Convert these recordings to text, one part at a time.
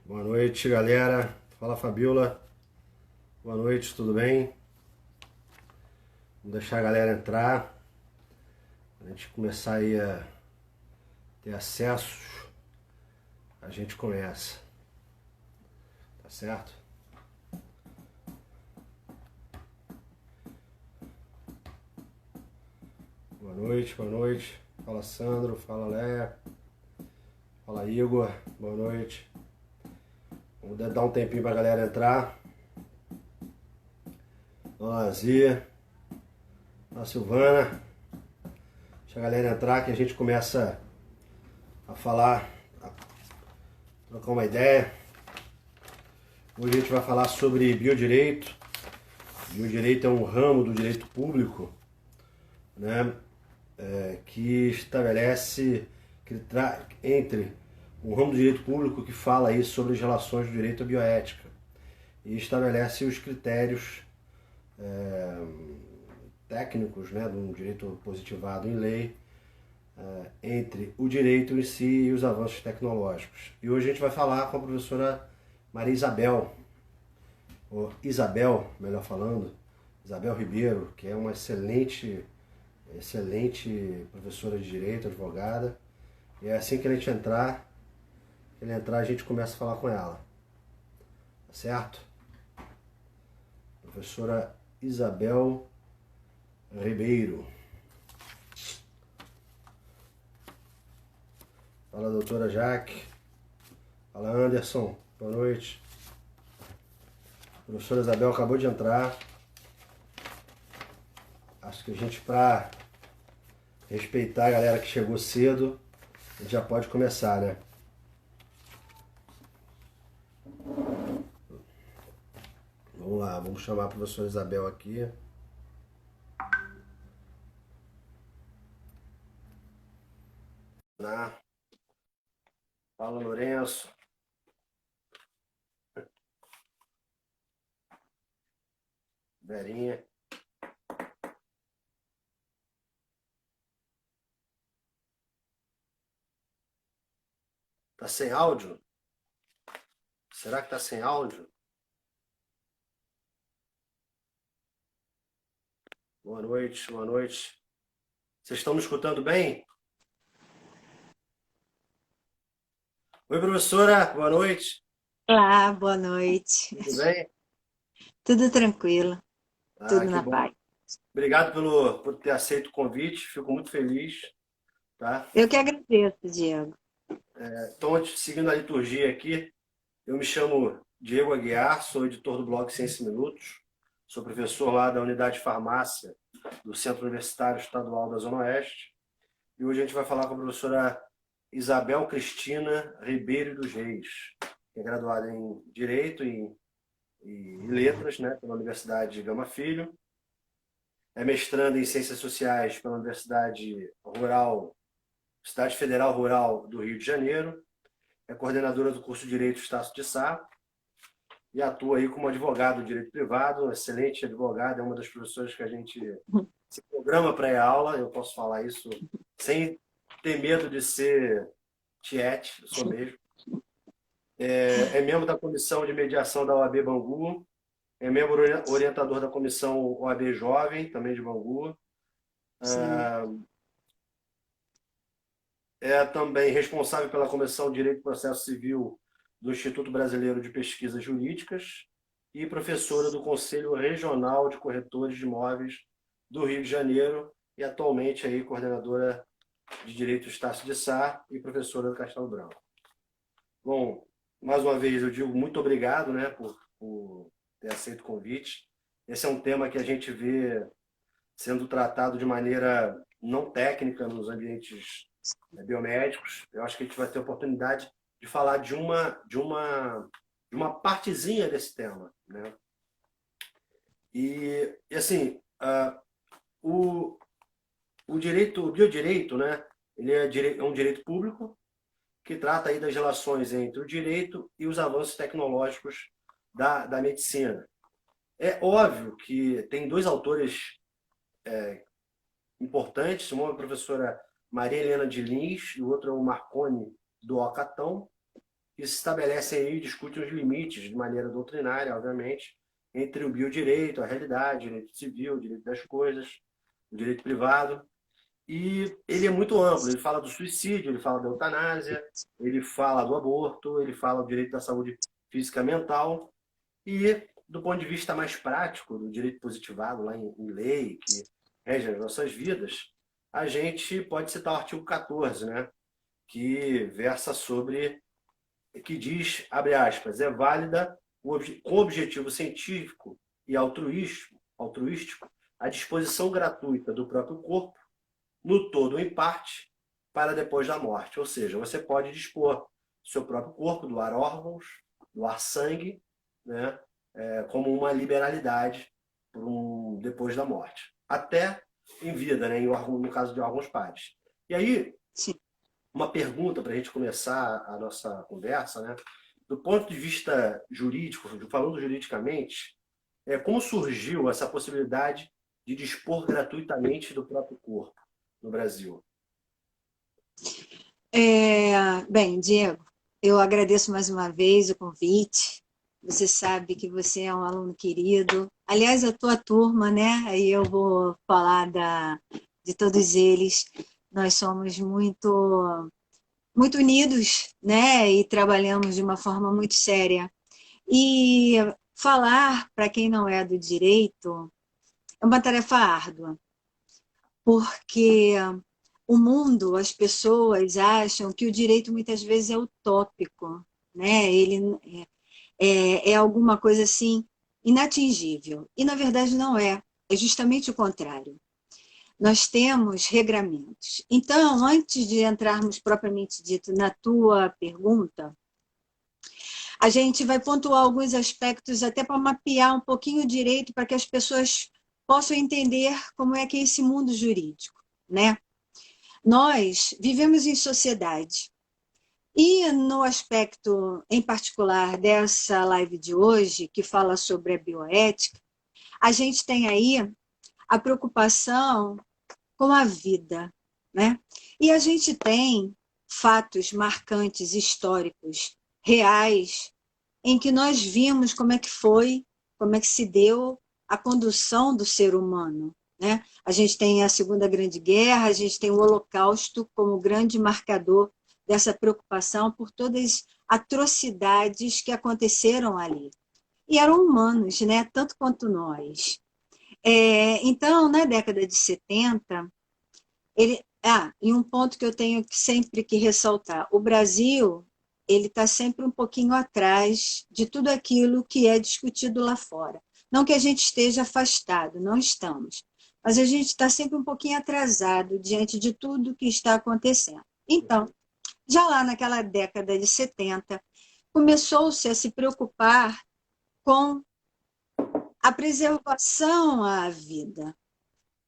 Boa noite, galera. Fala, Fabiola. Boa noite, tudo bem? Vamos deixar a galera entrar. A gente começar aí a ter acessos. A gente começa. Tá certo? Boa noite, boa noite. Fala, Sandro. Fala, Léa. Fala, Igor. Boa noite. Vamos dar um tempinho pra galera entrar. Dona Azia. Dona Silvana. Deixa a galera entrar que a gente começa a falar, a trocar uma ideia. Hoje a gente vai falar sobre biodireito. Biodireito é um ramo do direito público, né, que estabelece, entre um ramo do direito público que fala aí sobre as relações do direito à bioética e estabelece os critérios técnicos, né, de um direito positivado em lei, entre o direito em si e os avanços tecnológicos. E hoje a gente vai falar com a professora Maria Isabel, ou Isabel, melhor falando, Isabel Ribeiro, que é uma excelente professora de direito, advogada. E é assim que ele entrar, a gente começa a falar com ela. Tá certo? Professora Isabel Ribeiro. Fala, doutora Jaque. Fala, Anderson. Boa noite. A professora Isabel acabou de entrar. Acho que a gente, para respeitar a galera que chegou cedo, a gente já pode começar, né? Vamos lá, vamos chamar a professora Isabel aqui. Fala, Lourenço. Verinha. Tá sem áudio? Será que tá sem áudio? Boa noite, boa noite. Vocês estão me escutando bem? Oi, professora, boa noite. Olá, boa noite. Tudo bem? Tudo tranquilo, Ah, tudo que na bom. paz. Obrigado por ter aceito o convite, fico muito feliz, tá? Eu que agradeço, Diego. Então, seguindo a liturgia aqui, eu me chamo Diego Aguiar, sou editor do blog Ciência em Minutos, sou professor lá da Unidade de Farmácia do Centro Universitário Estadual da Zona Oeste, e hoje a gente vai falar com a professora Isabel Cristina Ribeiro dos Reis, que é graduada em Direito e Letras, né, pela Universidade Gama Filho, é mestranda em Ciências Sociais pela Cidade Federal Rural do Rio de Janeiro, é coordenadora do curso de Direito Estácio de Sá e atua aí como advogado do direito privado, um excelente advogado, é uma das professoras que a gente se programa para ir à aula, eu posso falar isso sem ter medo de ser tiete, eu sou mesmo. É membro da comissão de mediação da OAB Bangu, é membro orientador da comissão OAB Jovem, também de Bangu, Sim. é também responsável pela Comissão de Direito e Processo Civil do Instituto Brasileiro de Pesquisas Jurídicas e professora do Conselho Regional de Corretores de Imóveis do Rio de Janeiro e atualmente aí coordenadora de Direito Estácio de Sá e professora do Castelo Branco. Bom, mais uma vez eu digo muito obrigado, né, por ter aceito o convite. Esse é um tema que a gente vê sendo tratado de maneira não técnica nos ambientes biomédicos. Eu acho que a gente vai ter a oportunidade de falar de uma partezinha desse tema, né? E assim, o, o biodireito, né? Ele é um direito público que trata aí das relações entre o direito e os avanços tecnológicos da medicina. É óbvio que tem dois autores importantes, uma é a professora Maria Helena de Lins e o outro é o Marconi do Ocatão, que se estabelecem aí e discutem os limites, de maneira doutrinária, obviamente, entre o biodireito, a realidade, o direito civil, o direito das coisas, o direito privado. E ele é muito amplo, ele fala do suicídio, ele fala da eutanásia, ele fala do aborto, ele fala do direito da saúde física e mental, e do ponto de vista mais prático, do direito positivado lá em lei, que rege as nossas vidas, a gente pode citar o artigo 14, né, que versa sobre, que diz, abre aspas, é válida com objetivo científico e altruístico a disposição gratuita do próprio corpo, no todo ou em parte, para depois da morte. Ou seja, você pode dispor do seu próprio corpo, doar órgãos, doar sangue, né, como uma liberalidade depois da morte. Até em vida, né, no caso de órgãos pares. E aí, Sim. uma pergunta para a gente começar a nossa conversa, né? Do ponto de vista jurídico, falando juridicamente, como surgiu essa possibilidade de dispor gratuitamente do próprio corpo no Brasil? Bem, Diego, eu agradeço mais uma vez o convite. Você sabe que você é um aluno querido. Aliás, a tua turma, né? Aí eu vou falar de todos eles. Nós somos muito unidos, né? E trabalhamos de uma forma muito séria. E falar para quem não é do direito é uma tarefa árdua, porque o mundo, as pessoas acham que o direito muitas vezes é utópico, né? Ele é alguma coisa assim inatingível. E na verdade não é. É justamente o contrário. Nós temos regramentos. Então, antes de entrarmos propriamente dito na tua pergunta, a gente vai pontuar alguns aspectos até para mapear um pouquinho o direito para que as pessoas possam entender como é que é esse mundo jurídico, né? Nós vivemos em sociedade e no aspecto em particular dessa live de hoje, que fala sobre a bioética, a gente tem aí a preocupação com a vida, né? E a gente tem fatos marcantes, históricos, reais, em que nós vimos como é que foi, como é que se deu a condução do ser humano, né? A gente tem a Segunda Grande Guerra, a gente tem o Holocausto como grande marcador dessa preocupação por todas as atrocidades que aconteceram ali. E eram humanos, né? Tanto quanto nós. Então, na década de 70, e um ponto que eu tenho sempre que ressaltar, o Brasil ele está sempre um pouquinho atrás de tudo aquilo que é discutido lá fora. Não que a gente esteja afastado, não estamos, mas a gente está sempre um pouquinho atrasado diante de tudo que está acontecendo. Então, já lá naquela década de 70, começou-se a se preocupar com a preservação à vida,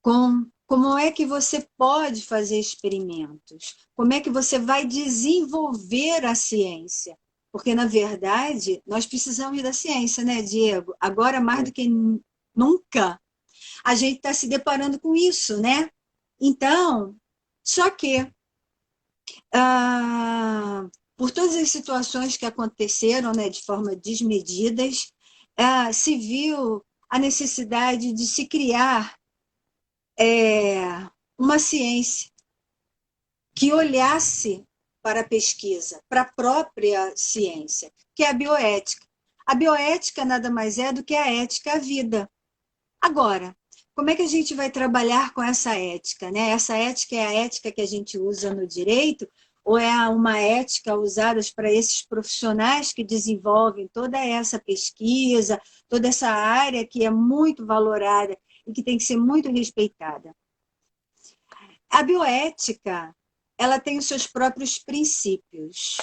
com como é que você pode fazer experimentos, como é que você vai desenvolver a ciência. Porque, na verdade, nós precisamos da ciência, né, Diego? Agora, mais do que nunca, a gente está se deparando com isso, né? Então, só que, por todas as situações que aconteceram, né, de forma desmedidas, se viu a necessidade de se criar uma ciência que olhasse para a pesquisa, para a própria ciência, que é a bioética. A bioética nada mais é do que a ética à vida. Agora, como é que a gente vai trabalhar com essa ética, né? Essa ética é a ética que a gente usa no direito ou é uma ética usada para esses profissionais que desenvolvem toda essa pesquisa, toda essa área que é muito valorada e que tem que ser muito respeitada? A bioética, ela tem os seus próprios princípios.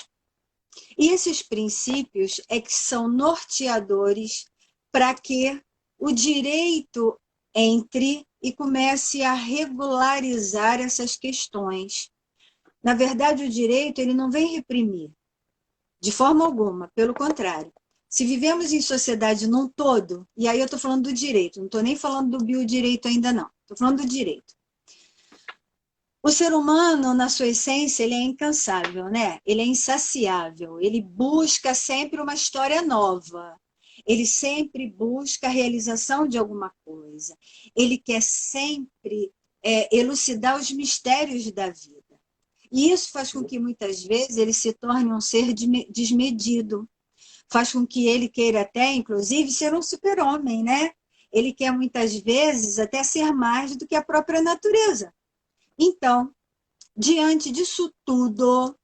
E esses princípios é que são norteadores para que o direito entre e comece a regularizar essas questões. Na verdade, o direito ele não vem reprimir, de forma alguma, pelo contrário. Se vivemos em sociedade num todo, e aí eu estou falando do direito, não estou nem falando do biodireito ainda não, estou falando do direito. O ser humano, na sua essência, ele é incansável, né? Ele é insaciável, ele busca sempre uma história nova, ele sempre busca a realização de alguma coisa, ele quer sempre elucidar os mistérios da vida. E isso faz com que, muitas vezes, ele se torne um ser desmedido, faz com que ele queira até, inclusive, ser um super-homem, né? Ele quer, muitas vezes, até ser mais do que a própria natureza. Então, diante disso tudo,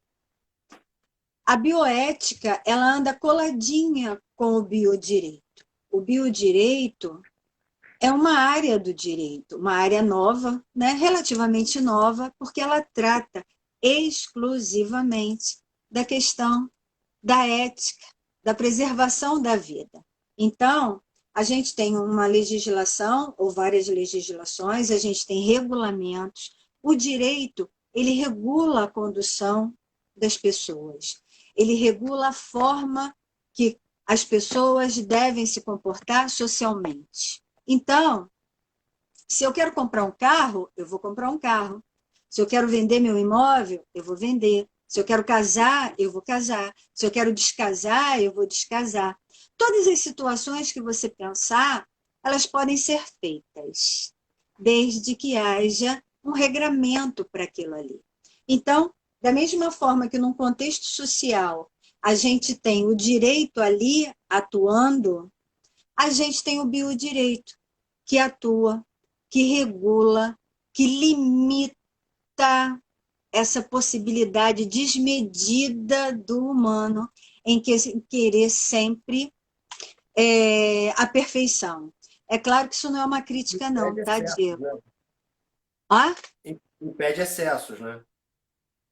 a bioética ela anda coladinha com o biodireito. O biodireito é uma área do direito, uma área nova, né, relativamente nova, porque ela trata exclusivamente da questão da ética, da preservação da vida. Então, a gente tem uma legislação, ou várias legislações, a gente tem regulamentos. O direito, ele regula a condução das pessoas. Ele regula a forma que as pessoas devem se comportar socialmente. Então, se eu quero comprar um carro, eu vou comprar um carro. Se eu quero vender meu imóvel, eu vou vender. Se eu quero casar, eu vou casar. Se eu quero descasar, eu vou descasar. Todas as situações que você pensar, elas podem ser feitas, desde que haja um regramento para aquilo ali. Então, da mesma forma que num contexto social a gente tem o direito ali atuando, a gente tem o biodireito, que atua, que regula, que limita essa possibilidade desmedida do humano em querer sempre a perfeição. É claro que isso não é uma crítica, não, tá, Diego? Né? Ah? Impede excessos, né?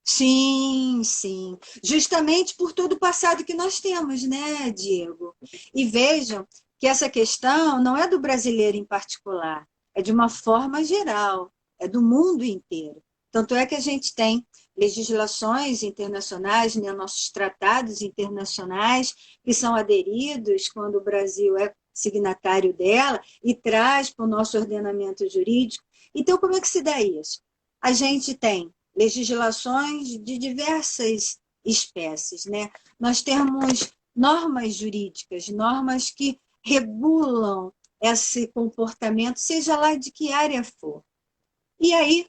Sim, sim. Justamente por todo o passado que nós temos, né, Diego? E vejam que essa questão não é do brasileiro em particular, é de uma forma geral, é do mundo inteiro. Tanto é que a gente tem legislações internacionais, né, nossos tratados internacionais, que são aderidos quando o Brasil é signatário dela e traz para o nosso ordenamento jurídico. Então, como é que se dá isso? A gente tem legislações de diversas espécies, né? Nós temos normas jurídicas, normas que regulam esse comportamento, seja lá de que área for. E aí,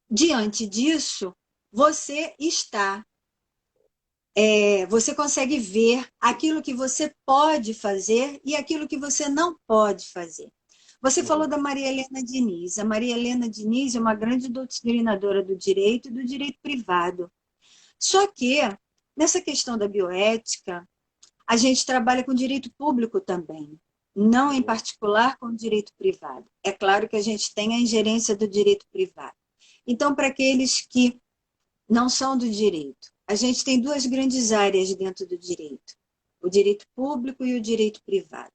diante disso, você consegue ver aquilo que você pode fazer e aquilo que você não pode fazer. Você falou da Maria Helena Diniz. A Maria Helena Diniz é uma grande doutrinadora do direito e do direito privado. Só que, nessa questão da bioética, a gente trabalha com direito público também, não em particular com direito privado. É claro que a gente tem a ingerência do direito privado. Então, para aqueles que não são do direito, a gente tem duas grandes áreas dentro do direito: o direito público e o direito privado.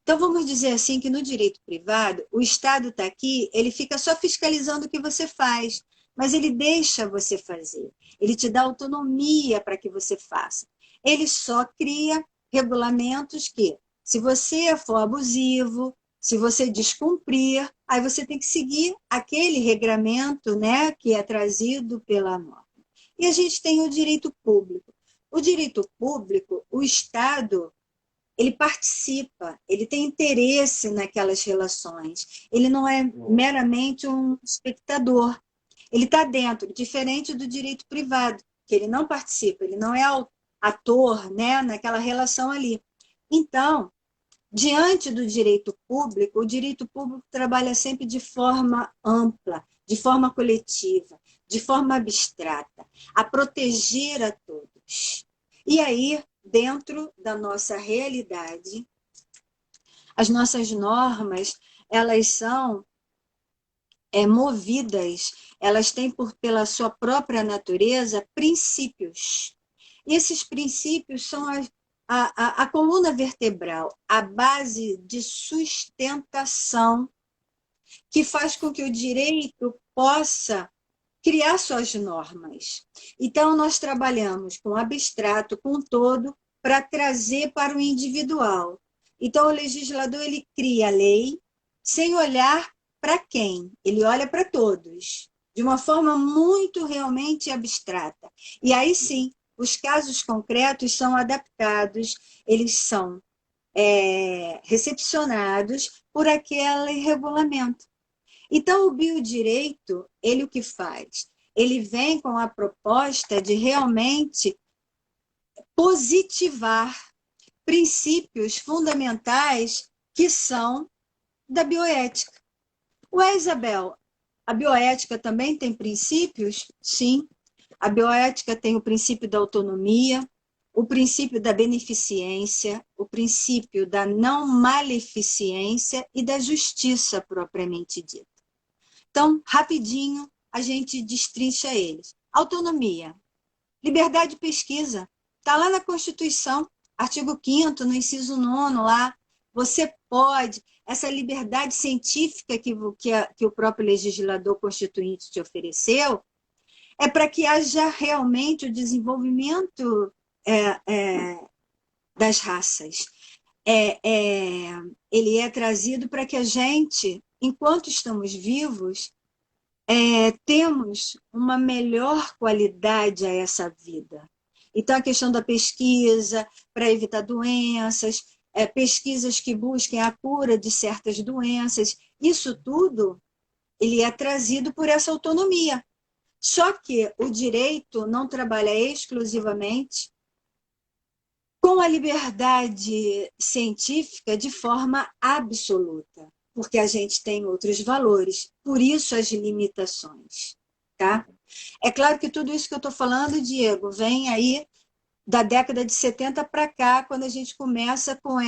Então, vamos dizer assim que no direito privado, o Estado está aqui, ele fica só fiscalizando o que você faz, mas ele deixa você fazer, ele te dá autonomia para que você faça. Ele só cria regulamentos que, se você for abusivo, se você descumprir, aí você tem que seguir aquele regramento, né, que é trazido pela norma. E a gente tem o direito público. O direito público, o Estado, ele participa, ele tem interesse naquelas relações. Ele não é meramente um espectador. Ele está dentro, diferente do direito privado, que ele não participa, ele não é ator, né, naquela relação ali. Então, diante do direito público, o direito público trabalha sempre de forma ampla, de forma coletiva, de forma abstrata, a proteger a todos. E aí, dentro da nossa realidade, as nossas normas, elas são movidas, elas têm pela sua própria natureza princípios. E esses princípios são a coluna vertebral, a base de sustentação que faz com que o direito possa criar suas normas. Então, nós trabalhamos com o abstrato, com o todo, para trazer para o individual. Então, o legislador ele cria a lei sem olhar para quem? Ele olha para todos. de uma forma muito realmente abstrata. E aí sim, os casos concretos são adaptados, eles são recepcionados por aquele regulamento. Então, o biodireito, ele o que faz? Ele vem com a proposta de realmente positivar princípios fundamentais que são da bioética. Ué, Isabel, a bioética também tem princípios? Sim. A bioética tem o princípio da autonomia, o princípio da beneficência, o princípio da não maleficência e da justiça propriamente dita. Então, rapidinho, a gente destrincha eles. Autonomia, liberdade de pesquisa, está lá na Constituição, artigo 5º, no inciso 9º, lá, você pode, essa liberdade científica que o próprio legislador constituinte te ofereceu, é para que haja realmente o desenvolvimento das raças. Ele é trazido para que a gente, enquanto estamos vivos, temos uma melhor qualidade a essa vida. Então, a questão da pesquisa para evitar doenças, pesquisas que busquem a cura de certas doenças, isso tudo ele é trazido por essa autonomia. Só que o direito não trabalha exclusivamente com a liberdade científica de forma absoluta, porque a gente tem outros valores, por isso as limitações. Tá? É claro que tudo isso que eu estou falando, Diego, vem aí da década de 70 para cá, quando a gente começa com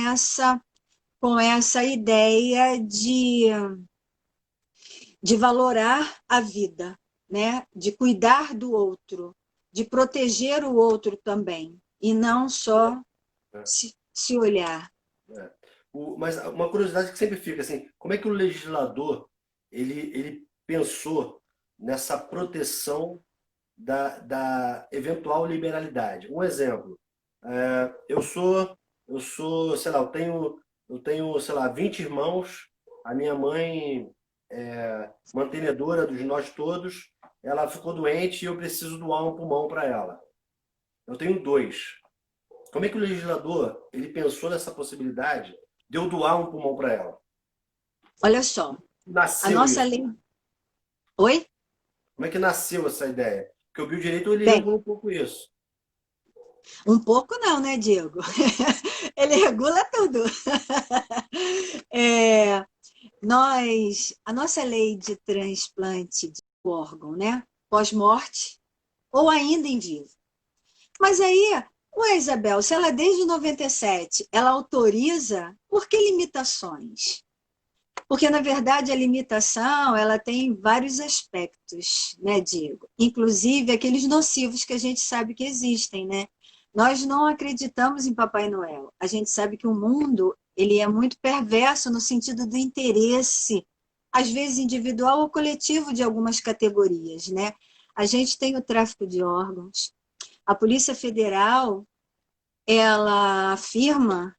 essa ideia de valorar a vida, né? De cuidar do outro, de proteger o outro também, e não só se olhar. Mas uma curiosidade que sempre fica assim, como é que o legislador ele pensou nessa proteção da eventual liberalidade? Um exemplo, sei lá, eu tenho, sei lá, 20 irmãos, a minha mãe mantenedora dos nós todos, ela ficou doente e eu preciso doar um pulmão para ela. Eu tenho 2. Como é que o legislador ele pensou nessa possibilidade de eu doar um pulmão para ela? Olha só, a Nasceu nossa isso. lei... Oi? Como é que nasceu essa ideia? Porque o biodireito ele Bem, regula um pouco isso. um pouco não, né, Diego? Ele regula tudo. A nossa lei de transplante de órgão, né? Pós-morte, ou ainda em vivo. Mas aí, ué, Isabel, se ela desde 97 ela autoriza, por que limitações? Porque, na verdade, a limitação ela tem vários aspectos, né, Diego? Inclusive aqueles nocivos que a gente sabe que existem, né? Nós não acreditamos em Papai Noel. A gente sabe que o mundo ele é muito perverso no sentido do interesse, às vezes individual ou coletivo de algumas categorias, né? A gente tem o tráfico de órgãos. A Polícia Federal, ela afirma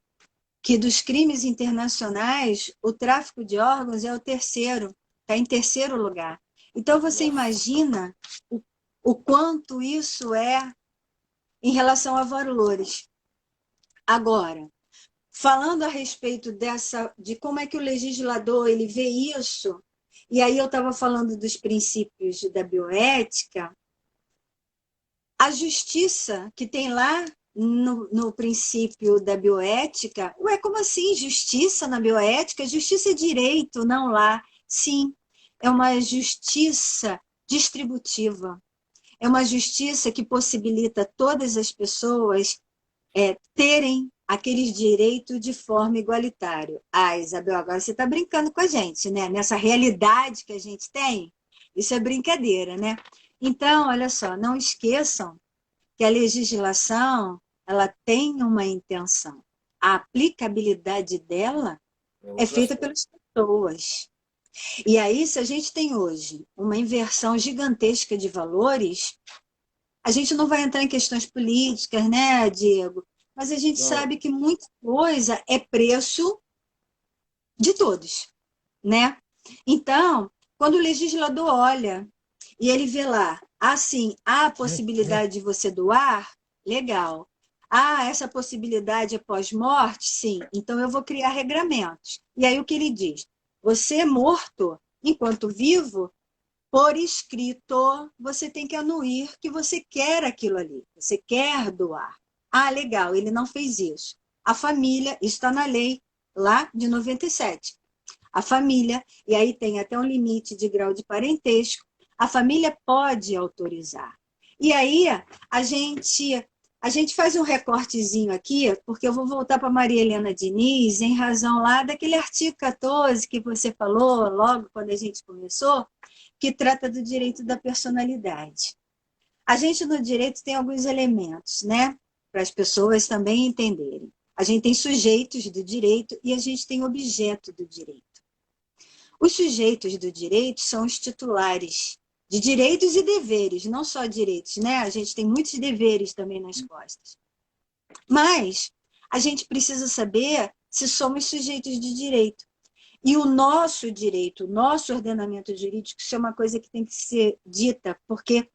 que dos crimes internacionais, o tráfico de órgãos é o terceiro, está em terceiro lugar. Então, você imagina o quanto isso é em relação a valores. Agora, falando a respeito de como é que o legislador ele vê isso, e aí eu estava falando dos princípios da bioética, a justiça que tem lá no princípio da bioética, ué, como assim justiça na bioética? Justiça é direito, não lá. Sim, é uma justiça distributiva. É uma justiça que possibilita todas as pessoas terem aqueles direitos de forma igualitária. Ah, Isabel, agora você está brincando com a gente, né? Nessa realidade que a gente tem, isso é brincadeira, né? Então, olha só, não esqueçam que a legislação ela tem uma intenção. A aplicabilidade dela é feita pelas pessoas. E aí, se a gente tem hoje uma inversão gigantesca de valores, a gente não vai entrar em questões políticas, né, Diego? Mas a gente sabe que muita coisa é preço de todos, né? Então, quando o legislador olha e ele vê lá, sim, há a possibilidade de você doar, legal. Essa possibilidade é pós-morte? Sim. Então eu vou criar regramentos. E aí o que ele diz? Você é morto, enquanto vivo, por escrito, você tem que anuir que você quer aquilo ali, você quer doar. Legal, ele não fez isso. A família, isso está na lei lá de 97. A família, e aí tem até um limite de grau de parentesco, a família pode autorizar. E aí a gente faz um recortezinho aqui, porque eu vou voltar para Maria Helena Diniz, em razão lá daquele artigo 14 que você falou logo quando a gente começou, que trata do direito da personalidade. A gente no direito tem alguns elementos, né? Para as pessoas também entenderem. A gente tem sujeitos do direito e a gente tem objeto do direito. Os sujeitos do direito são os titulares de direitos e deveres, não só direitos, né? A gente tem muitos deveres também nas costas. Mas a gente precisa saber se somos sujeitos de direito. E o nosso direito, o nosso ordenamento jurídico, isso é uma coisa que tem que ser dita, porque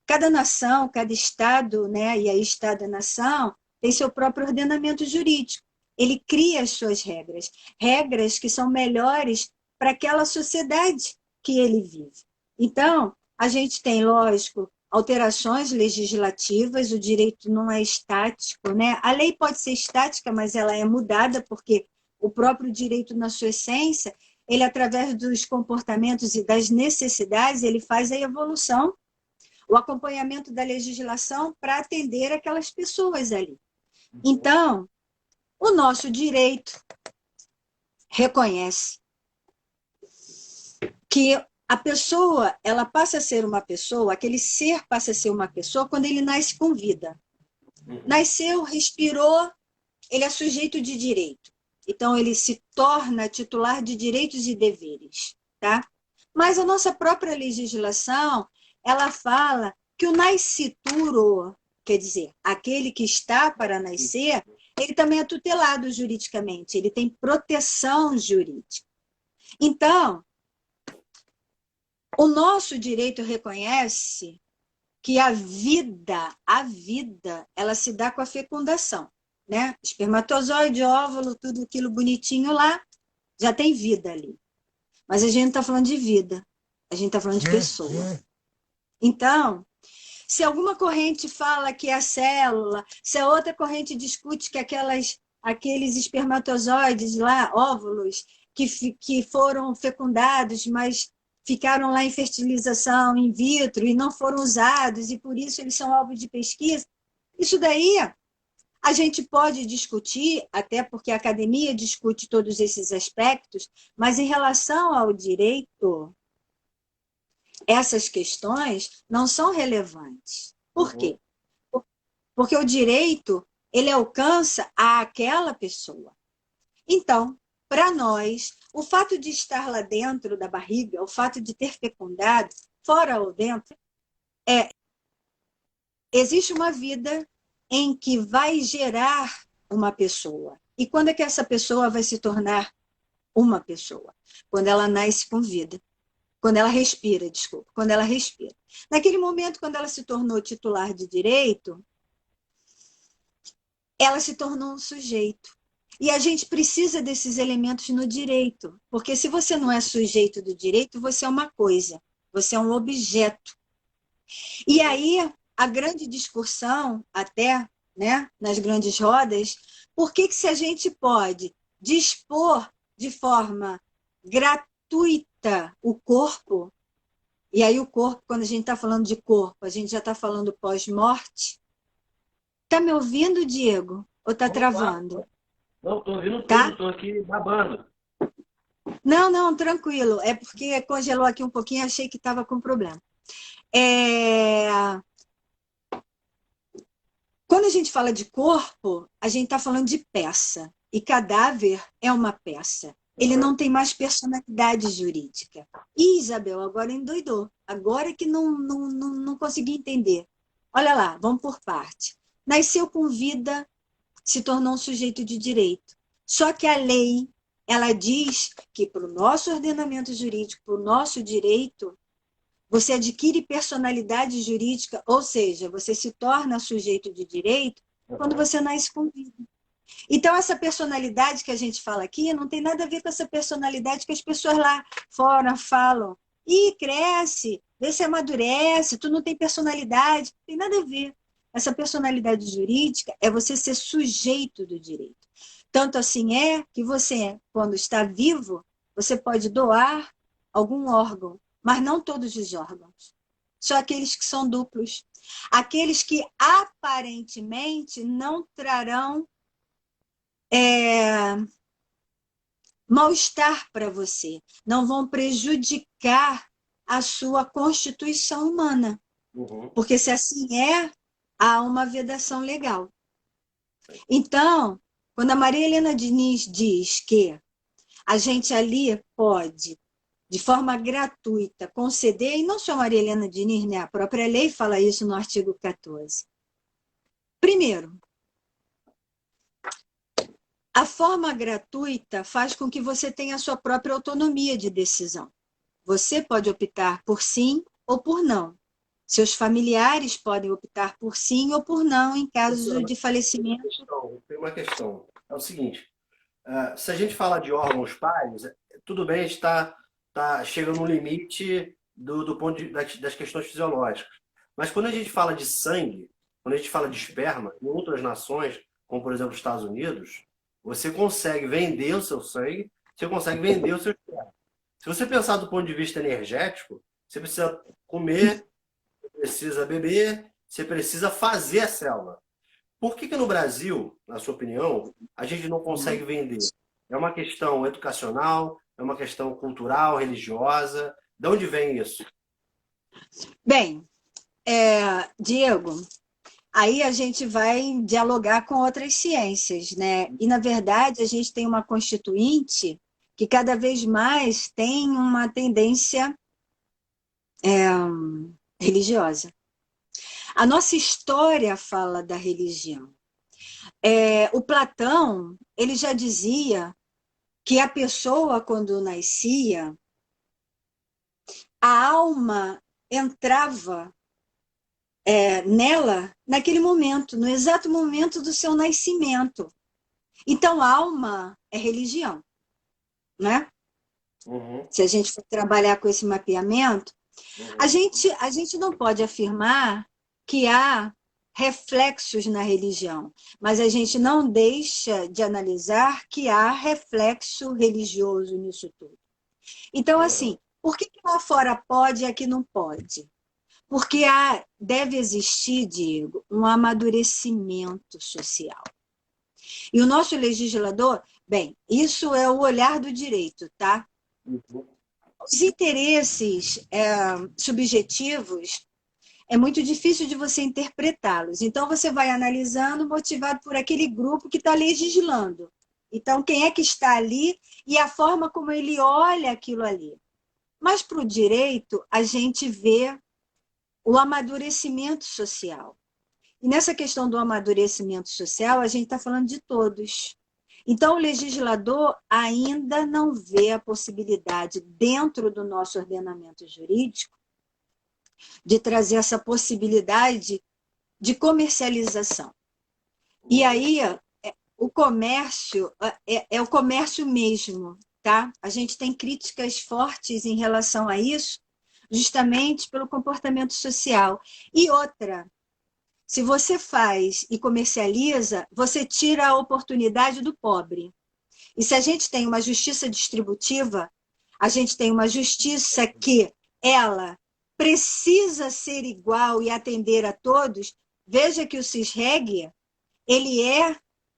cada nação, cada estado, né, e aí estado e nação, tem seu próprio ordenamento jurídico. Ele cria as suas regras, regras que são melhores para aquela sociedade que ele vive. Então, a gente tem, lógico, alterações legislativas, o direito não é estático, né? A lei pode ser estática, mas ela é mudada, porque o próprio direito, na sua essência, ele, através dos comportamentos e das necessidades, ele faz a evolução, o acompanhamento da legislação para atender aquelas pessoas ali. Então, o nosso direito reconhece que a pessoa, ela passa a ser uma pessoa, aquele ser passa a ser uma pessoa quando ele nasce com vida. Nasceu, respirou, ele é sujeito de direito. Então, ele se torna titular de direitos e deveres, tá? Mas a nossa própria legislação, ela fala que o nascituro, quer dizer, aquele que está para nascer, ele também é tutelado juridicamente, ele tem proteção jurídica. Então, o nosso direito reconhece que a vida, ela se dá com a fecundação, né? Espermatozoide, óvulo, tudo aquilo bonitinho lá, já tem vida ali. Mas a gente não está falando de vida, a gente está falando de pessoa. Então, se alguma corrente fala que é a célula, se a outra corrente discute que aqueles espermatozoides lá, óvulos, que foram fecundados, mas ficaram lá em fertilização in vitro e não foram usados, e por isso eles são alvo de pesquisa, isso daí a gente pode discutir, até porque a academia discute todos esses aspectos, mas em relação ao direito, essas questões não são relevantes. Por quê? Porque o direito, ele alcança aquela pessoa. Então, para nós, o fato de estar lá dentro da barriga, o fato de ter fecundado, fora ou dentro, existe uma vida em que vai gerar uma pessoa. E quando é que essa pessoa vai se tornar uma pessoa? Quando ela nasce com vida. Quando ela respira, desculpa, quando ela respira. Naquele momento, quando ela se tornou titular de direito, ela se tornou um sujeito. E a gente precisa desses elementos no direito, porque se você não é sujeito do direito, você é uma coisa, você é um objeto. E aí, a grande discussão, até, né, nas grandes rodas, por que se a gente pode dispor de forma gratuita o corpo, e aí o corpo, quando a gente está falando de corpo, a gente já está falando pós-morte. Está me ouvindo, Diego? Ou está travando? Não, estou ouvindo tudo, tá? Estou aqui babando. Não, tranquilo. É porque congelou aqui um pouquinho, achei que estava com problema. Quando a gente fala de corpo, a gente está falando de peça. E cadáver é uma peça. Ele não tem mais personalidade jurídica. E Isabel agora endoidou. Agora que não consegui entender. Olha lá, vamos por parte. Nasceu com vida, se tornou um sujeito de direito. Só que a lei, ela diz que para o nosso ordenamento jurídico, para o nosso direito, você adquire personalidade jurídica, ou seja, você se torna sujeito de direito quando você nasce com vida. Então, essa personalidade que a gente fala aqui não tem nada a ver com essa personalidade que as pessoas lá fora falam. Ih, cresce, vê se amadurece, tu não tem personalidade. Não tem nada a ver. Essa personalidade jurídica é você ser sujeito do direito. Tanto assim é que você, quando está vivo, você pode doar algum órgão, mas não todos os órgãos. Só aqueles que são duplos. Aqueles que aparentemente não trarão mal-estar para você, não vão prejudicar a sua constituição humana. Porque se assim há uma vedação legal. Então, quando a Maria Helena Diniz diz que a gente ali pode, de forma gratuita, conceder, e não só a Maria Helena Diniz, né? A própria lei fala isso no artigo 14. Primeiro, a forma gratuita faz com que você tenha a sua própria autonomia de decisão. Você pode optar por sim ou por não. Seus familiares podem optar por sim ou por não em caso de falecimento. Tem uma questão. É o seguinte, se a gente fala de órgãos pares, tudo bem, a gente chega no limite do ponto das questões fisiológicas. Mas quando a gente fala de sangue, quando a gente fala de esperma, em outras nações, como por exemplo os Estados Unidos, você consegue vender o seu sangue, você consegue vender o seu esperma. Se você pensar do ponto de vista energético, você precisa comer, você precisa beber, você precisa fazer a célula. Por que no Brasil, na sua opinião, a gente não consegue vender? É uma questão educacional, é uma questão cultural, religiosa? De onde vem isso? Bem, Diego, aí a gente vai dialogar com outras ciências, né? E, na verdade, a gente tem uma constituinte que cada vez mais tem uma tendência religiosa. A nossa história fala da religião. O Platão, ele já dizia que a pessoa, quando nascia, a alma entrava nela naquele momento, no exato momento do seu nascimento. Então, alma é religião, né? Se a gente for trabalhar com esse mapeamento, a gente não pode afirmar que há reflexos na religião, mas a gente não deixa de analisar que há reflexo religioso nisso tudo. Então, assim, por que lá fora pode e aqui não pode? Porque deve existir, Diego, um amadurecimento social. E o nosso legislador, bem, isso é o olhar do direito, tá? Os interesses subjetivos é muito difícil de você interpretá-los. Então, você vai analisando, motivado por aquele grupo que está legislando. Então, quem é que está ali e a forma como ele olha aquilo ali. Mas, para o direito, a gente vê o amadurecimento social. E nessa questão do amadurecimento social, a gente está falando de todos. Então, o legislador ainda não vê a possibilidade, dentro do nosso ordenamento jurídico, de trazer essa possibilidade de comercialização. E aí, o comércio é o comércio mesmo, tá? A gente tem críticas fortes em relação a isso, justamente pelo comportamento social. E outra, se você faz e comercializa, você tira a oportunidade do pobre. E se a gente tem uma justiça distributiva, a gente tem uma justiça que ela precisa ser igual e atender a todos. Veja que o CISREG, ele é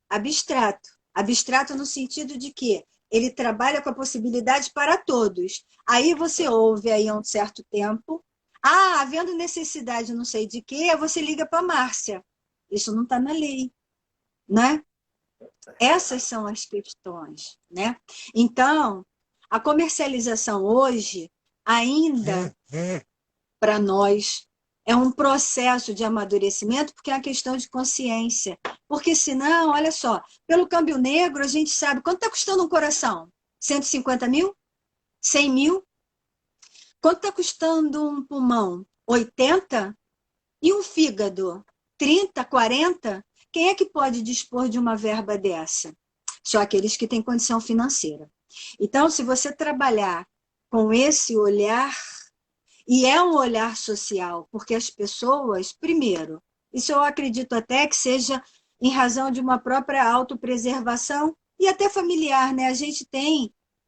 abstrato. Abstrato no sentido de que ele trabalha com a possibilidade para todos. Aí você ouve aí há um certo tempo, havendo necessidade não sei de quê, você liga para a Márcia. Isso não está na lei, né? Essas são as questões, né? Então, a comercialização hoje, ainda para nós, é um processo de amadurecimento, porque é uma questão de consciência. Porque senão, olha só, pelo câmbio negro, a gente sabe quanto está custando um coração? 150 mil? 100 mil? Quanto está custando um pulmão? 80? E um fígado? 30, 40? Quem é que pode dispor de uma verba dessa? Só aqueles que têm condição financeira. Então, se você trabalhar com esse olhar, e é um olhar social, porque as pessoas, primeiro, isso eu acredito até que seja em razão de uma própria autopreservação e até familiar, né?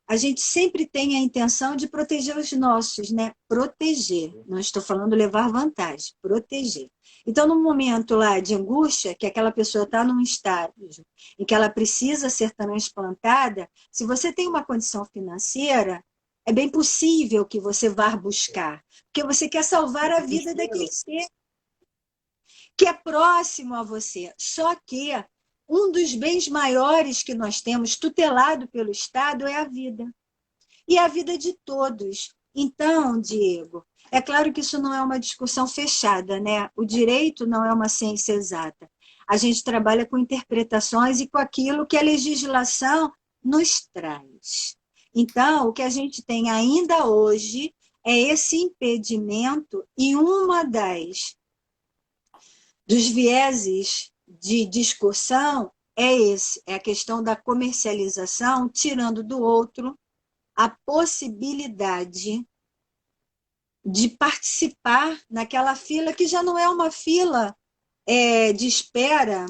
A gente sempre tem a intenção de proteger os nossos, né? Proteger, não estou falando levar vantagem, proteger. Então, no momento lá de angústia, que aquela pessoa está num estágio em que ela precisa ser transplantada, se você tem uma condição financeira, é bem possível que você vá buscar, porque você quer salvar a vida daquele ser que é próximo a você. Só que um dos bens maiores que nós temos, tutelado pelo Estado, é a vida. E a vida de todos. Então, Diego, é claro que isso não é uma discussão fechada, né? O direito não é uma ciência exata. A gente trabalha com interpretações e com aquilo que a legislação nos traz. Então, o que a gente tem ainda hoje é esse impedimento e uma dos vieses de discussão é a questão da comercialização, tirando do outro a possibilidade de participar naquela fila que já não é uma fila de espera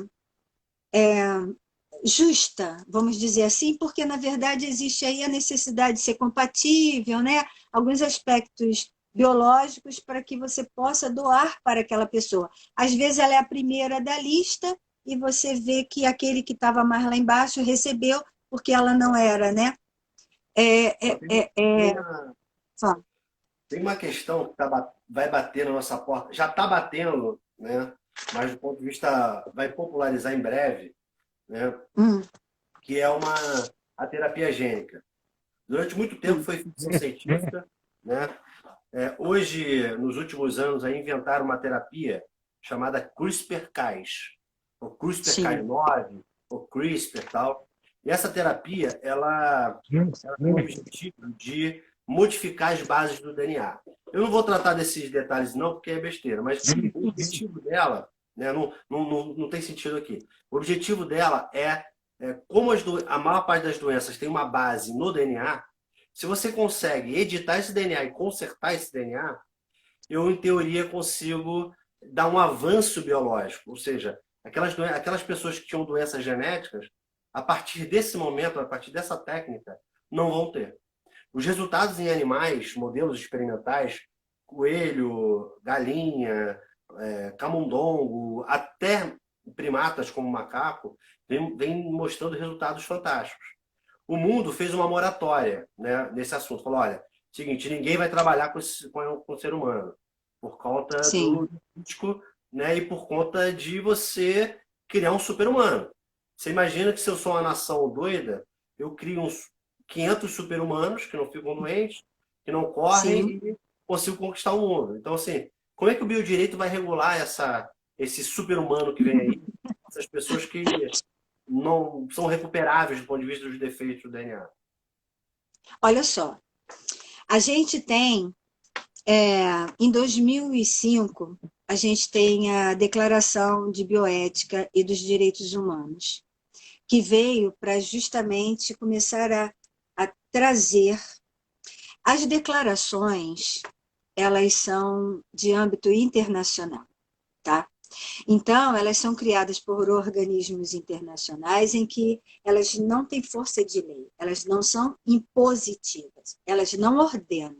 justa, vamos dizer assim, porque na verdade existe aí a necessidade de ser compatível, né? Alguns aspectos biológicos para que você possa doar para aquela pessoa. Às vezes ela é a primeira da lista e você vê que aquele que estava mais lá embaixo recebeu porque ela não era, né? Só. Tem uma questão que vai bater na nossa porta, já está batendo, né? Mas do ponto de vista, vai popularizar em breve, né? Que é a terapia gênica. Durante muito tempo foi ficção científica, né? Hoje, nos últimos anos, aí inventaram uma terapia chamada CRISPR-Cas, ou CRISPR-Cas9, ou CRISPR e tal. E essa terapia, ela tem o objetivo de modificar as bases do DNA. Eu não vou tratar desses detalhes não, porque é besteira, mas o objetivo dela, né, não tem sentido aqui. O objetivo dela como a maior parte das doenças tem uma base no DNA, se você consegue editar esse DNA e consertar esse DNA, eu, em teoria, consigo dar um avanço biológico. Ou seja, aquelas pessoas que tinham doenças genéticas, a partir desse momento, a partir dessa técnica, não vão ter. Os resultados em animais, modelos experimentais, coelho, galinha, camundongo, até primatas como macaco, vem mostrando resultados fantásticos. O mundo fez uma moratória, né, nesse assunto. Falou, olha, seguinte, ninguém vai trabalhar com o ser humano por conta do político, né, e por conta de você criar um super-humano. Você imagina que se eu sou uma nação doida, eu crio uns 500 super-humanos que não ficam doentes, que não correm e consigo conquistar o mundo. Então, assim, como é que o biodireito vai regular esse super-humano que vem aí? Essas pessoas que não são recuperáveis do ponto de vista dos defeitos do DNA. Olha só, a gente tem, em 2005, a gente tem a Declaração de Bioética e dos Direitos Humanos, que veio para justamente começar a trazer as declarações, elas são de âmbito internacional, tá? Então, elas são criadas por organismos internacionais em que elas não têm força de lei, elas não são impositivas, elas não ordenam.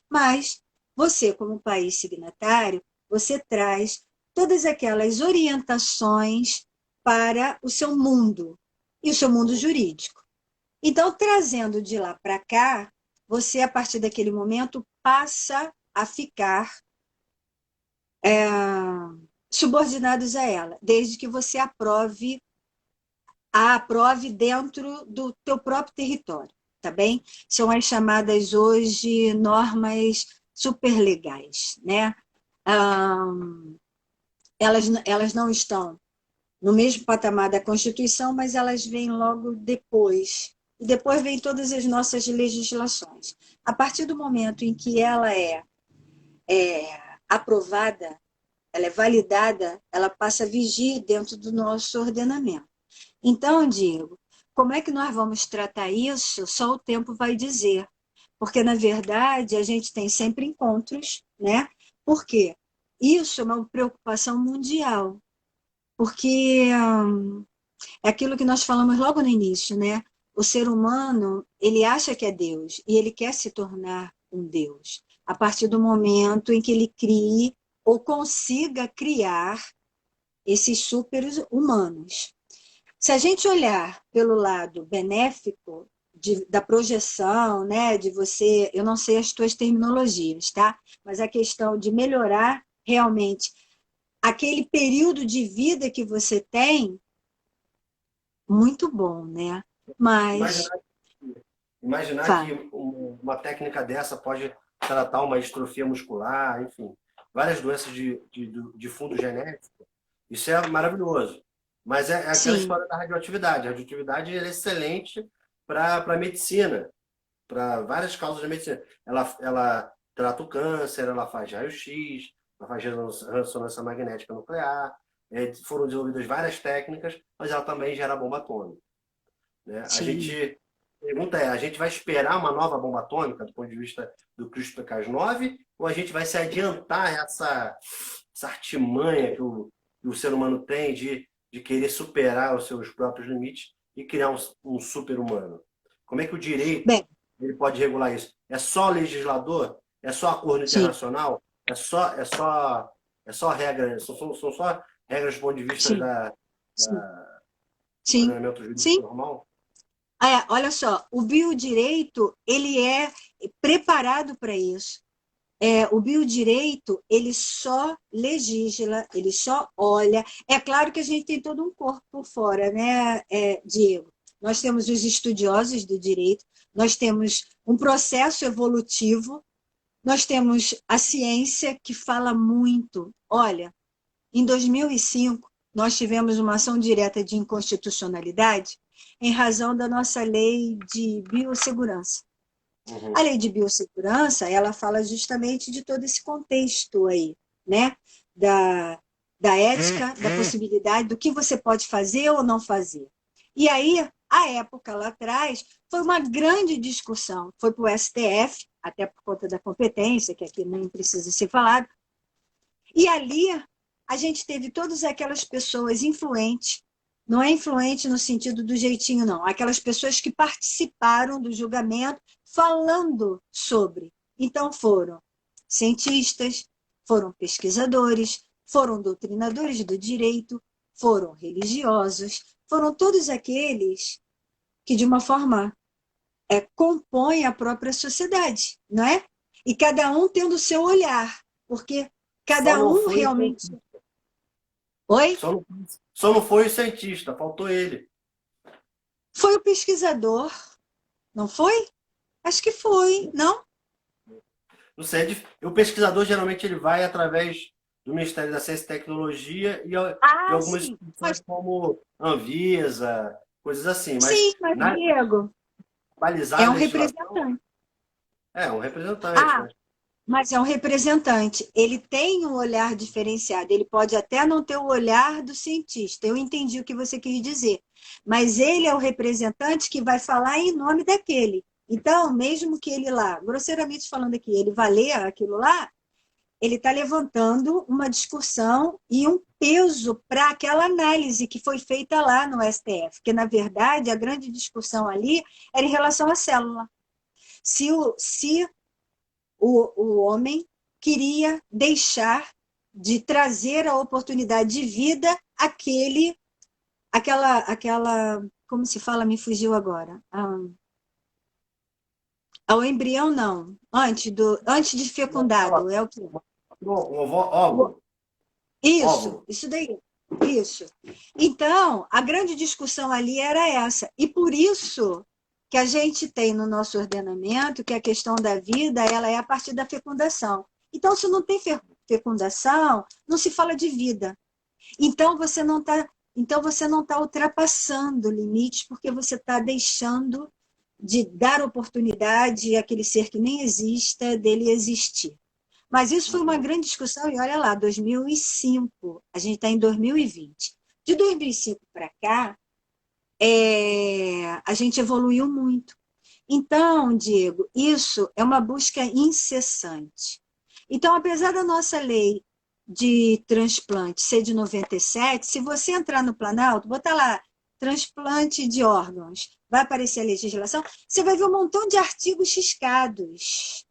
Mas você, como país signatário, você traz todas aquelas orientações para o seu mundo, e o seu mundo jurídico. Então, trazendo de lá para cá, você, a partir daquele momento, passa a ficar subordinados a ela, desde que você aprove dentro do teu próprio território, tá bem? São as chamadas hoje normas superlegais, né? Elas não estão no mesmo patamar da Constituição, mas elas vêm logo depois. E depois vêm todas as nossas legislações. A partir do momento em que ela é aprovada, ela é validada, ela passa a vigir dentro do nosso ordenamento. Então, Diego, como é que nós vamos tratar isso? Só o tempo vai dizer. Porque, na verdade, a gente tem sempre encontros, né? Por quê? Isso é uma preocupação mundial. Porque é aquilo que nós falamos logo no início, né? O ser humano, ele acha que é Deus e ele quer se tornar um Deus. A partir do momento em que ele crie ou consiga criar esses super-humanos. Se a gente olhar pelo lado benéfico da projeção, né, de você, eu não sei as tuas terminologias, tá? Mas a questão de melhorar realmente aquele período de vida que você tem, muito bom, né? Mas, Imaginar, imaginar que uma técnica dessa pode tratar uma distrofia muscular, enfim, várias doenças de fundo genético, isso é maravilhoso. Mas é aquela sim, história da radioatividade. A radioatividade é excelente para a medicina, para várias causas da medicina. Ela trata o câncer, ela faz raio-x, ela faz ressonância magnética nuclear. Foram desenvolvidas várias técnicas, mas ela também gera bomba atômica. Né? sim. A pergunta é, a gente vai esperar uma nova bomba atômica do ponto de vista do CRISPR-Cas9 ou a gente vai se adiantar a essa artimanha que o ser humano tem de querer superar os seus próprios limites e criar um super-humano? Como é que o direito Bem, ele pode regular isso? É só o legislador? É só acordo sim, internacional? É só regra? São só regras do ponto de vista sim, sim, do sim, ordenamento jurídico sim. normal? Olha só, o biodireito, ele é preparado para isso. O biodireito, ele só legisla, ele só olha. É claro que a gente tem todo um corpo por fora, né, Diego? Nós temos os estudiosos do direito, nós temos um processo evolutivo, nós temos a ciência que fala muito. Olha, em 2005, nós tivemos uma ação direta de inconstitucionalidade em razão da nossa lei de biossegurança. A Uhum. lei de biossegurança, ela fala justamente de todo esse contexto aí, né? Da, da ética, da possibilidade do que você pode fazer ou não fazer. E aí, a época lá atrás, foi uma grande discussão. Foi para o STF, até por conta da competência, que aqui nem precisa ser falado. E ali, a gente teve todas aquelas pessoas influentes, não é influente no sentido do jeitinho, não. Aquelas pessoas que participaram do julgamento falando sobre. Então, foram cientistas, foram pesquisadores, foram doutrinadores do direito, foram religiosos, foram todos aqueles que, de uma forma, compõem a própria sociedade, não é? E cada um tendo o seu olhar, porque Só cada não um foi, realmente. Oi? só não foi o cientista, faltou ele. Foi o pesquisador, não foi? Acho que foi, não? Não sei, o pesquisador geralmente ele vai através do Ministério da Ciência e Tecnologia e Ah, algumas sim. instituições Mas, como Anvisa, coisas assim. Mas sim, mas na Diego balizar é a um legislação representante. é um representante, Ah, né? mas é um representante. Ele tem um olhar diferenciado. Ele pode até não ter o olhar do cientista. Eu entendi o que você quis dizer. Mas ele é o representante que vai falar em nome daquele. Então, mesmo que ele lá, grosseiramente falando aqui, ele vá ler aquilo lá, ele está levantando uma discussão e um peso para aquela análise que foi feita lá no STF, que, na verdade, a grande discussão ali era em relação à célula. Se o homem queria deixar de trazer a oportunidade de vida aquela, como se fala, me fugiu agora. Ao embrião, não. Antes de fecundado, é o que? Óvulo, óvulo. Isso daí. Isso. Então, a grande discussão ali era essa. E por isso que a gente tem no nosso ordenamento que a questão da vida ela é a partir da fecundação. Então, se não tem fecundação, não se fala de vida. Então você não está ultrapassando limites porque você está deixando de dar oportunidade àquele ser que nem exista dele existir. Mas isso foi uma Uhum. grande discussão, e olha lá, 2005, a gente está em 2020. De 2005 para cá, a gente evoluiu muito. Então, Diego, isso é uma busca incessante. Então, apesar da nossa lei de transplante ser de 97, se você entrar no Planalto, botar lá transplante de órgãos, vai aparecer a legislação, você vai ver um montão de artigos riscados,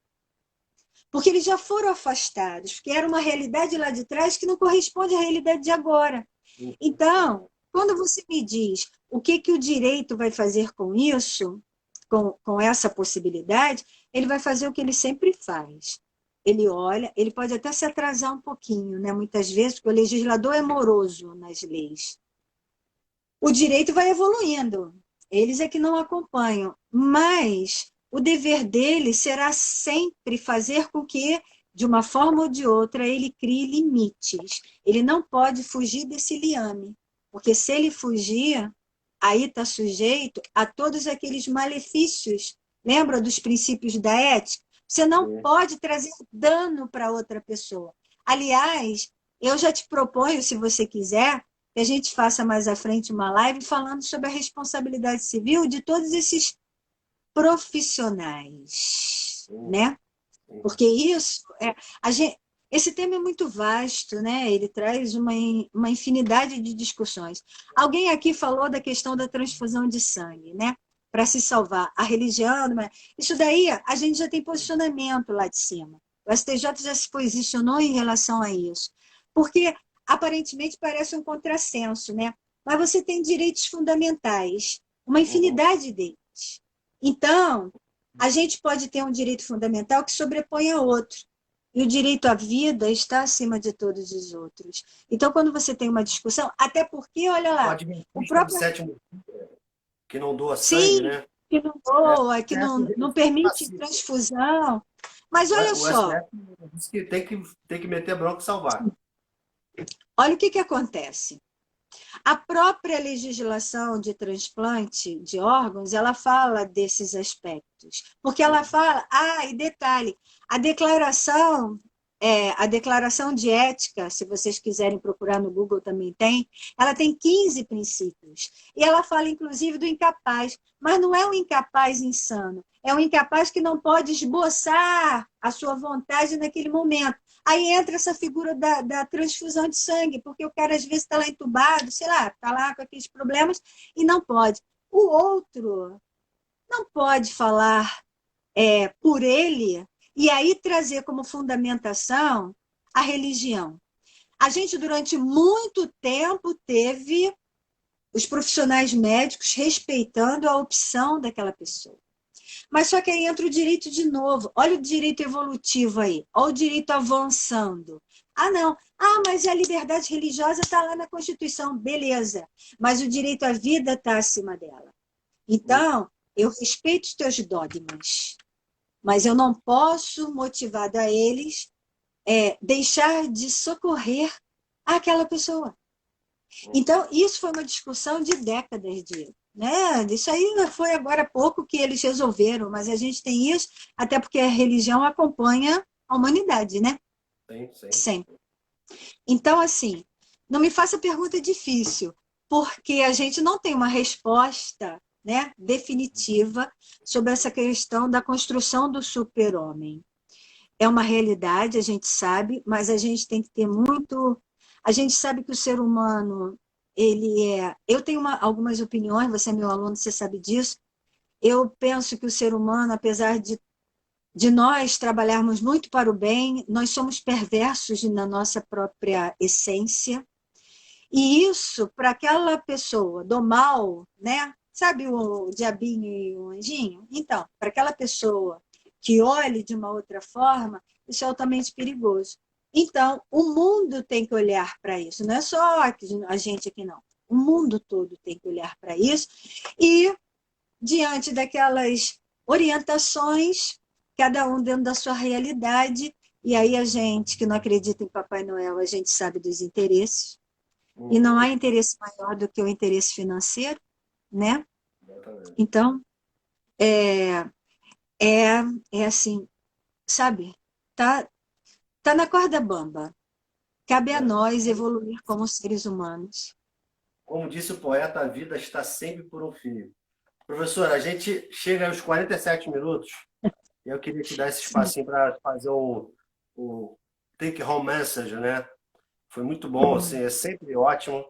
porque eles já foram afastados, porque era uma realidade lá de trás que não corresponde à realidade de agora. Uhum. Então, quando você me diz o que, que o direito vai fazer com isso, com essa possibilidade, ele vai fazer o que ele sempre faz. Ele olha, ele pode até se atrasar um pouquinho, né? Muitas vezes, porque o legislador é moroso nas leis. O direito vai evoluindo, eles é que não acompanham, mas o dever dele será sempre fazer com que, de uma forma ou de outra, ele crie limites. Ele não pode fugir desse liame, porque se ele fugir, aí está sujeito a todos aqueles malefícios. Lembra dos princípios da ética? Você não Sim. pode trazer dano para outra pessoa. Aliás, eu já te proponho, se você quiser, que a gente faça mais à frente uma live falando sobre a responsabilidade civil de todos esses profissionais, Sim. né? Sim. Porque isso esse tema é muito vasto, né? Ele traz uma infinidade de discussões. Alguém aqui falou da questão da transfusão de sangue, né? Para se salvar. A religião, isso daí a gente já tem posicionamento lá de cima. O STJ já se posicionou em relação a isso. Porque aparentemente parece um contrassenso, né? Mas você tem direitos fundamentais, uma Uhum. infinidade deles. Então, a gente pode ter um direito fundamental que sobrepõe a outro. E o direito à vida está acima de todos os outros. Então, quando você tem uma discussão, até porque, olha O lá, o Adventista do próprio. sétimo que não doa sangue, Sim, né? que não É, doa, que o não STF permite pacífico. transfusão. Mas olha O só, STF disse que tem que meter bronca e salvar. olha o que, que acontece. A própria legislação de transplante de órgãos, ela fala desses aspectos, porque ela Uhum. fala, e detalhe, a declaração, a declaração de ética, se vocês quiserem procurar no Google também tem, ela tem 15 princípios, e ela fala inclusive do incapaz, mas não é um incapaz insano, é um incapaz que não pode esboçar a sua vontade naquele momento. Aí entra essa figura da transfusão de sangue, porque o cara às vezes está lá entubado, sei lá, está lá com aqueles problemas e não pode. O outro não pode falar por ele e aí trazer como fundamentação a religião. A gente, durante muito tempo, teve os profissionais médicos respeitando a opção daquela pessoa. Mas só que aí entra o direito de novo. Olha o direito evolutivo aí. Olha o direito avançando. Não. Mas a liberdade religiosa está lá na Constituição. Beleza. Mas o direito à vida está acima dela. Então, eu respeito os teus dogmas, mas eu não posso, motivado a eles, deixar de socorrer aquela pessoa. Então, isso foi uma discussão de décadas, né? Isso aí foi agora há pouco que eles resolveram, mas a gente tem isso até porque a religião acompanha a humanidade, né? Sim, sim. Sempre. Então, assim, não me faça pergunta difícil, porque a gente não tem uma resposta, né, definitiva sobre essa questão da construção do super-homem. É uma realidade, a gente sabe, mas a gente tem que ter muito. A gente sabe que o ser humano, ele é. Eu tenho algumas opiniões, você é meu aluno, você sabe disso. Eu penso que o ser humano, apesar de nós trabalharmos muito para o bem, nós somos perversos na nossa própria essência. E isso, para aquela pessoa do mal, né? Sabe o diabinho e o anjinho? Então, para aquela pessoa que olhe de uma outra forma, isso é altamente perigoso. Então, o mundo tem que olhar para isso, não é só a gente aqui, não. O mundo todo tem que olhar para isso e, diante daquelas orientações, cada um dentro da sua realidade, e aí a gente que não acredita em Papai Noel, a gente sabe dos interesses, e não há Uhum. interesse maior do que o interesse financeiro, né? Exatamente. Então, é, é assim, sabe? Tá, Está na corda bamba. Cabe a É. nós evoluir como seres humanos. Como disse o poeta, a vida está sempre por um fio. Professor, a gente chega aos 47 minutos e eu queria te dar esse Sim, espacinho para fazer o take home message, né? Foi muito bom, assim, é sempre ótimo,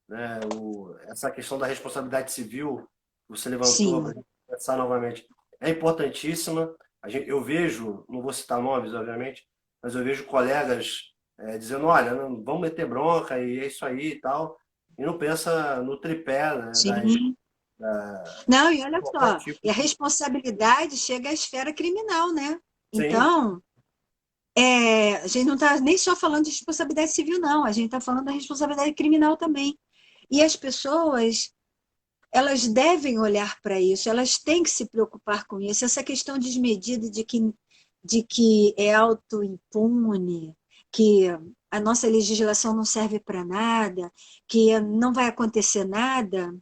né? Essa questão da responsabilidade civil que você levantou para a sim, gente conversar novamente é importantíssima. Eu vejo, não vou citar nomes, obviamente, mas eu vejo colegas dizendo, olha, não, vamos meter bronca e é isso aí e tal, e não pensa no tripé, né, sim. Não, e olha qualquer só, tipo e a de... responsabilidade chega à esfera criminal, né? Sim, Então, a gente não está nem só falando de responsabilidade civil, não, a gente está falando da responsabilidade criminal também. E as pessoas, elas devem olhar para isso, elas têm que se preocupar com isso. Essa questão desmedida de que é autoimpune, que a nossa legislação não serve para nada, que não vai acontecer nada,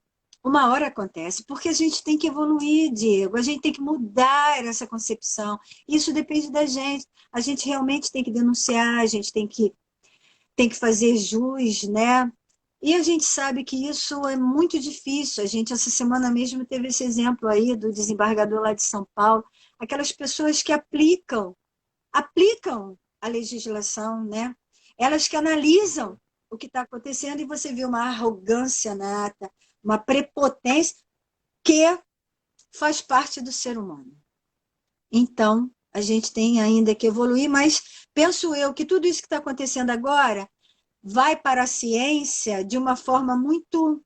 uma hora acontece, porque a gente tem que evoluir, Diego, a gente tem que mudar essa concepção. Isso depende da gente. A gente realmente tem que denunciar, a gente tem que fazer jus, né? E a gente sabe que isso é muito difícil. A gente, essa semana mesmo, teve esse exemplo aí do desembargador lá de São Paulo, aquelas pessoas que aplicam a legislação, né? Elas que analisam o que está acontecendo e você vê uma arrogância nata, uma prepotência que faz parte do ser humano. Então, a gente tem ainda que evoluir, mas penso eu que tudo isso que está acontecendo agora vai para a ciência de uma forma muito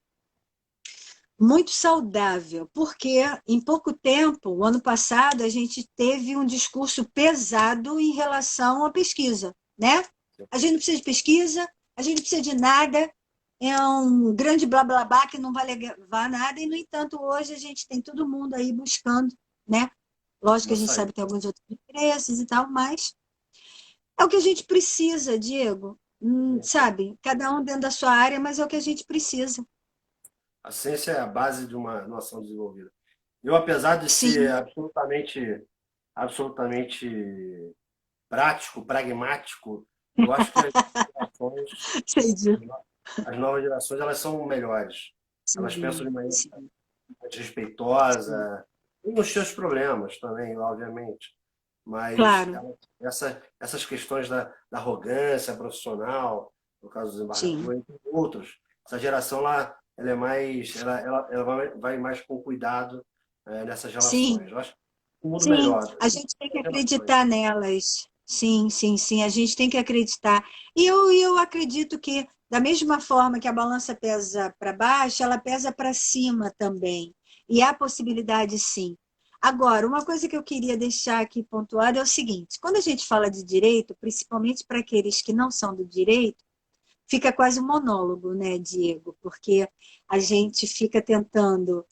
saudável, porque em pouco tempo, o ano passado, a gente teve um discurso pesado em relação à pesquisa, né? A gente não precisa de pesquisa, a gente não precisa de nada, é um grande blá blá blá que não vai levar a nada, e no entanto, hoje a gente tem todo mundo aí buscando, né? Lógico que a gente isso sabe aí. que tem alguns outros interesses e tal, mas é o que a gente precisa, Diego. Sabe? Cada um dentro da sua área, mas é o que a gente precisa. A ciência é a base de uma nação desenvolvida. Eu, apesar de ser Sim, absolutamente prático, pragmático, eu acho que gerações, sei disso. as novas gerações, elas são melhores. Elas pensam de Sim, maneira sim, mais sim. respeitosa, e nos seus problemas também, obviamente. Mas Claro, essas questões da arrogância profissional, no caso do sim, desembargador, entre outros, essa geração lá, ela é mais, ela vai mais com cuidado nessas sim, relações. Eu acho que um mundo sim. melhor, A gente tem que as relações. acreditar nelas. Sim, sim, sim. A gente tem que acreditar. E eu acredito que, da mesma forma que a balança pesa para baixo, ela pesa para cima também. E há possibilidade, sim. Agora, uma coisa que eu queria deixar aqui pontuada é o seguinte: quando a gente fala de direito, principalmente para aqueles que não são do direito, fica quase um monólogo, né, Diego? Porque a gente fica tentando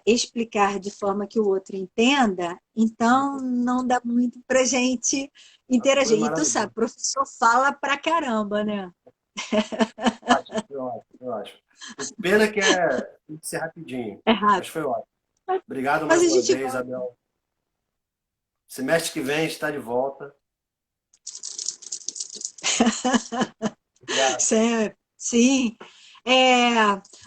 explicar de forma que o outro entenda, então não dá muito para gente Foi interagir. E tu sabe, maravilhoso. o professor fala pra caramba, né? Ótimo, foi ótimo, foi ótimo. O pena que tem que ser rapidinho, É mas rápido. foi ótimo. Obrigado Mas mais a uma gente vez, volta. Abel. Semestre que vem está de volta. Obrigado. Sim. É,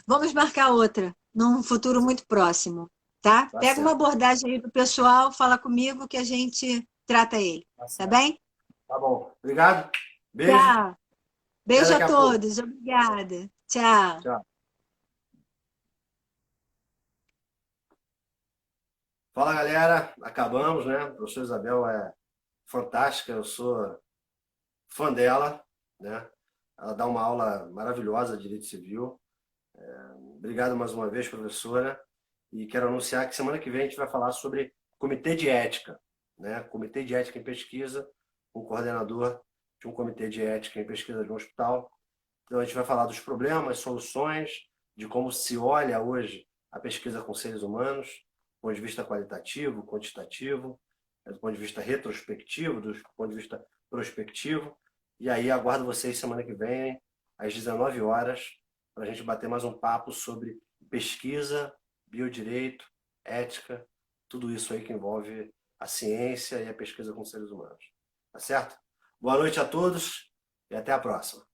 vamos marcar outra, num futuro muito próximo, tá? Tá Pega uma certo, abordagem aí do pessoal, fala comigo que a gente trata ele, tá tá certo. bem? Tá bom. Obrigado. Beijo. Tchau. Até Beijo a daqui a pouco. todos. Obrigada. Tchau. Tchau. Fala, galera. Acabamos, né? A professora Isabel é fantástica. Eu sou fã dela, né? Ela dá uma aula maravilhosa de Direito Civil. Obrigado mais uma vez, professora. E quero anunciar que semana que vem a gente vai falar sobre comitê de ética, né? Comitê de ética em pesquisa, um coordenador de um comitê de ética em pesquisa de um hospital. Então a gente vai falar dos problemas, soluções, de como se olha hoje a pesquisa com seres humanos, do ponto de vista qualitativo, quantitativo, do ponto de vista retrospectivo, do ponto de vista prospectivo. E aí aguardo vocês semana que vem, às 19 horas, para a gente bater mais um papo sobre pesquisa, biodireito, ética, tudo isso aí que envolve a ciência e a pesquisa com seres humanos. Tá certo? Boa noite a todos e até a próxima.